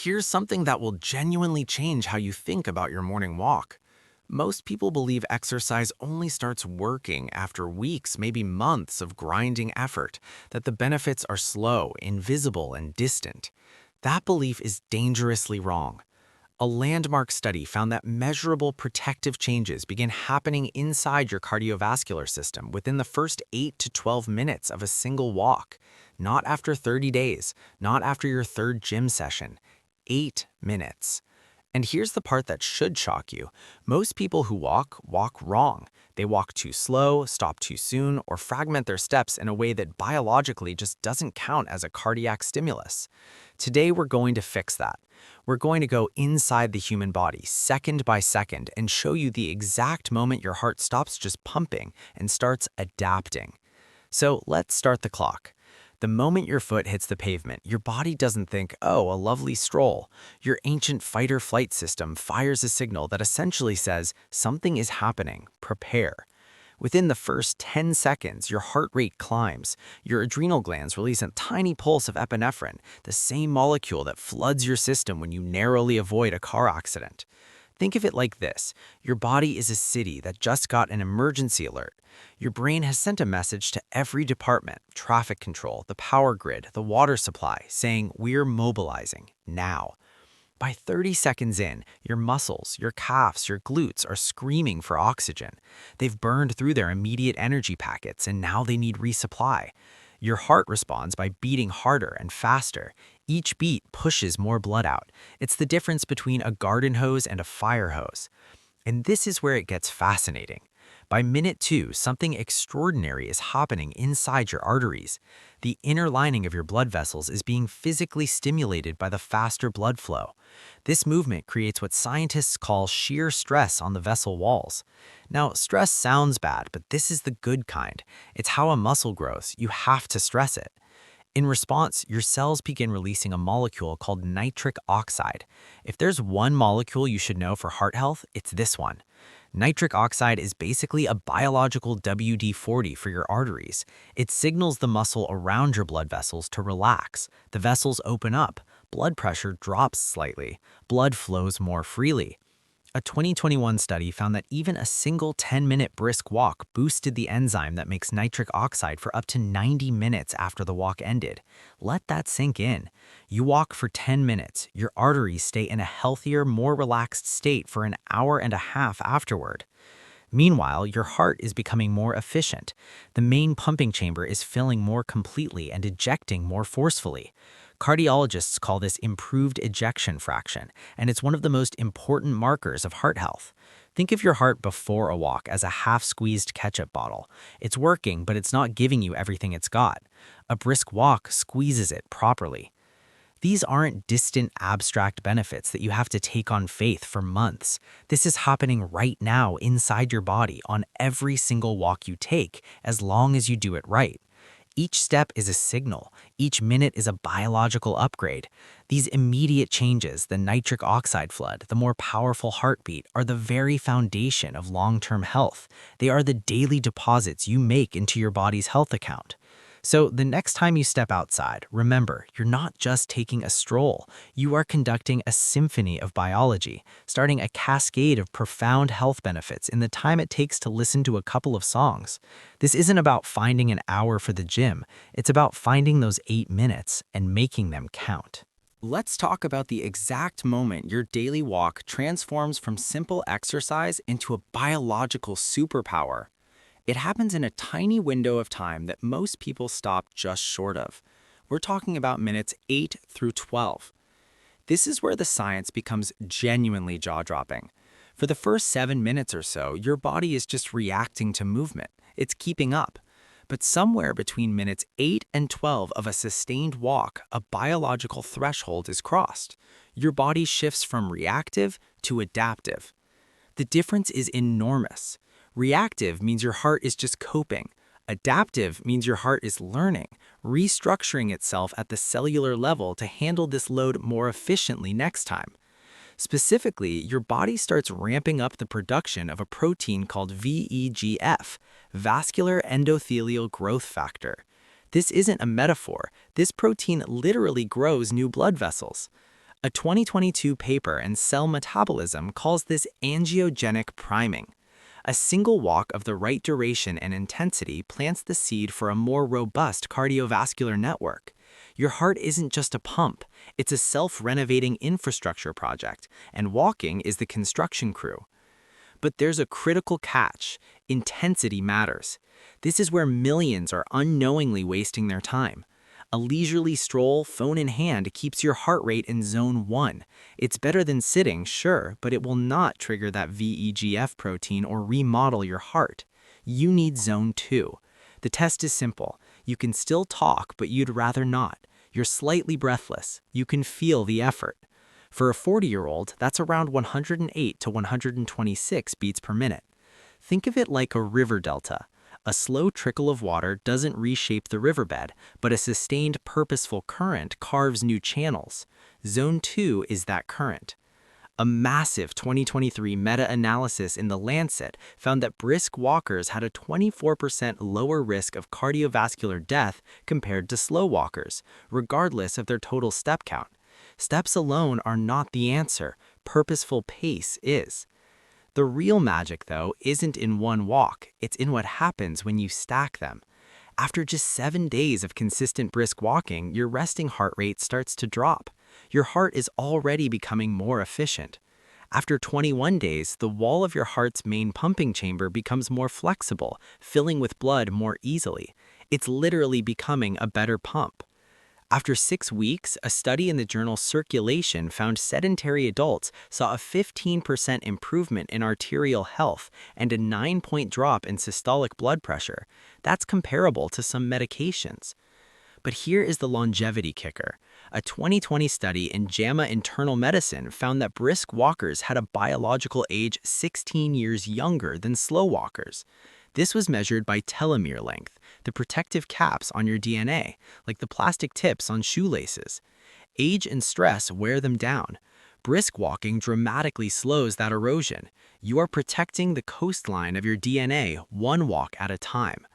Here's something that will genuinely change how you think about your morning walk. Most people believe exercise only starts working after weeks, maybe months of grinding effort, that the benefits are slow, invisible, and distant. That belief is dangerously wrong. A landmark study found that measurable protective changes begin happening inside your cardiovascular system within the first 8 to 12 minutes of a single walk, not after 30 days, not after your third gym session. 8 minutes. And here's the part that should shock you. Most people who walk wrong. They walk too slow, stop too soon, or fragment their steps in a way that biologically just doesn't count as a cardiac stimulus. Today, we're going to fix that. We're going to go inside the human body, second by second, and show you the exact moment your heart stops just pumping and starts adapting. So let's start the clock. The moment your foot hits the pavement, your body doesn't think, oh, a lovely stroll. Your ancient fight-or-flight system fires a signal that essentially says, something is happening, prepare. Within the first 10 seconds, your heart rate climbs. Your adrenal glands release a tiny pulse of epinephrine, the same molecule that floods your system when you narrowly avoid a car accident. Think of it like this. Your body is a city that just got an emergency alert. Your brain has sent a message to every department, traffic control, the power grid, the water supply, saying, we're mobilizing, now. By 30 seconds in, your muscles, your calves, your glutes are screaming for oxygen. They've burned through their immediate energy packets and now they need resupply. Your heart responds by beating harder and faster. Each beat pushes more blood out. It's the difference between a garden hose and a fire hose. And this is where it gets fascinating. By minute 2, something extraordinary is happening inside your arteries. The inner lining of your blood vessels is being physically stimulated by the faster blood flow. This movement creates what scientists call shear stress on the vessel walls. Now, stress sounds bad, but this is the good kind. It's how a muscle grows. You have to stress it. In response, your cells begin releasing a molecule called nitric oxide. If there's one molecule you should know for heart health, it's this one. Nitric oxide is basically a biological WD-40 for your arteries. It signals the muscle around your blood vessels to relax. The vessels open up, blood pressure drops slightly, blood flows more freely. A 2021 study found that even a single 10-minute brisk walk boosted the enzyme that makes nitric oxide for up to 90 minutes after the walk ended. Let that sink in. You walk for 10 minutes, your arteries stay in a healthier, more relaxed state for an hour and a half afterward. Meanwhile, your heart is becoming more efficient. The main pumping chamber is filling more completely and ejecting more forcefully. Cardiologists call this improved ejection fraction, and it's one of the most important markers of heart health. Think of your heart before a walk as a half-squeezed ketchup bottle. It's working, but it's not giving you everything it's got. A brisk walk squeezes it properly. These aren't distant, abstract benefits that you have to take on faith for months. This is happening right now inside your body on every single walk you take, as long as you do it right. Each step is a signal. Each minute is a biological upgrade. These immediate changes, the nitric oxide flood, the more powerful heartbeat, are the very foundation of long-term health. They are the daily deposits you make into your body's health account. So the next time you step outside, remember, you're not just taking a stroll. You are conducting a symphony of biology, starting a cascade of profound health benefits in the time it takes to listen to a couple of songs. This isn't about finding an hour for the gym. It's about finding those 8 minutes and making them count. Let's talk about the exact moment your daily walk transforms from simple exercise into a biological superpower. It happens in a tiny window of time that most people stop just short of. We're talking about minutes 8 through 12. This is where the science becomes genuinely jaw-dropping. For the first 7 minutes or so, your body is just reacting to movement. It's keeping up. But somewhere between minutes 8 and 12 of a sustained walk, a biological threshold is crossed. Your body shifts from reactive to adaptive. The difference is enormous. Reactive means your heart is just coping. Adaptive means your heart is learning, restructuring itself at the cellular level to handle this load more efficiently next time. Specifically, your body starts ramping up the production of a protein called VEGF, vascular endothelial growth factor. This isn't a metaphor. This protein literally grows new blood vessels. A 2022 paper in Cell Metabolism calls this angiogenic priming. A single walk of the right duration and intensity plants the seed for a more robust cardiovascular network. Your heart isn't just a pump, it's a self-renovating infrastructure project, and walking is the construction crew. But there's a critical catch: intensity matters. This is where millions are unknowingly wasting their time. A leisurely stroll, phone in hand, keeps your heart rate in zone 1. It's better than sitting, sure, but it will not trigger that VEGF protein or remodel your heart. You need zone 2. The test is simple. You can still talk, but you'd rather not. You're slightly breathless. You can feel the effort. For a 40-year-old, that's around 108 to 126 beats per minute. Think of it like a river delta. A slow trickle of water doesn't reshape the riverbed, but a sustained, purposeful current carves new channels. Zone 2 is that current. A massive 2023 meta-analysis in The Lancet found that brisk walkers had a 24% lower risk of cardiovascular death compared to slow walkers, regardless of their total step count. Steps alone are not the answer. Purposeful pace is. The real magic, though, isn't in one walk. It's in what happens when you stack them. After just 7 days of consistent brisk walking, your resting heart rate starts to drop. Your heart is already becoming more efficient. After 21 days, the wall of your heart's main pumping chamber becomes more flexible, filling with blood more easily. It's literally becoming a better pump. After 6 weeks, a study in the journal Circulation found sedentary adults saw a 15% improvement in arterial health and a 9-point drop in systolic blood pressure. That's comparable to some medications. But here is the longevity kicker. A 2020 study in JAMA Internal Medicine found that brisk walkers had a biological age 16 years younger than slow walkers. This was measured by telomere length, the protective caps on your DNA, like the plastic tips on shoelaces. Age and stress wear them down. Brisk walking dramatically slows that erosion. You are protecting the coastline of your DNA one walk at a time.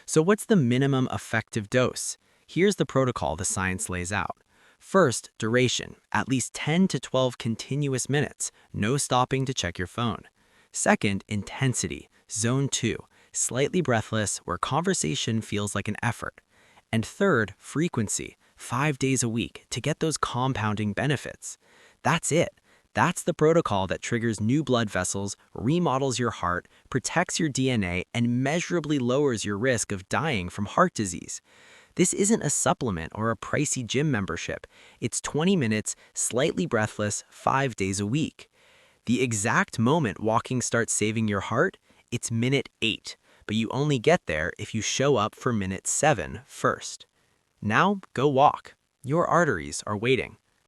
So what's the minimum effective dose? Here's the protocol the science lays out. First, duration, at least 10 to 12 continuous minutes, no stopping to check your phone. Second, intensity, zone 2. Slightly breathless, where conversation feels like an effort. And third, frequency, 5 days a week to get those compounding benefits. That's it. That's the protocol that triggers new blood vessels, remodels your heart, protects your DNA, and measurably lowers your risk of dying from heart disease. This isn't a supplement or a pricey gym membership. It's 20 minutes, slightly breathless, 5 days a week. The exact moment walking starts saving your heart, it's minute 8. But you only get there if you show up for minute 7 first. Now, go walk. Your arteries are waiting.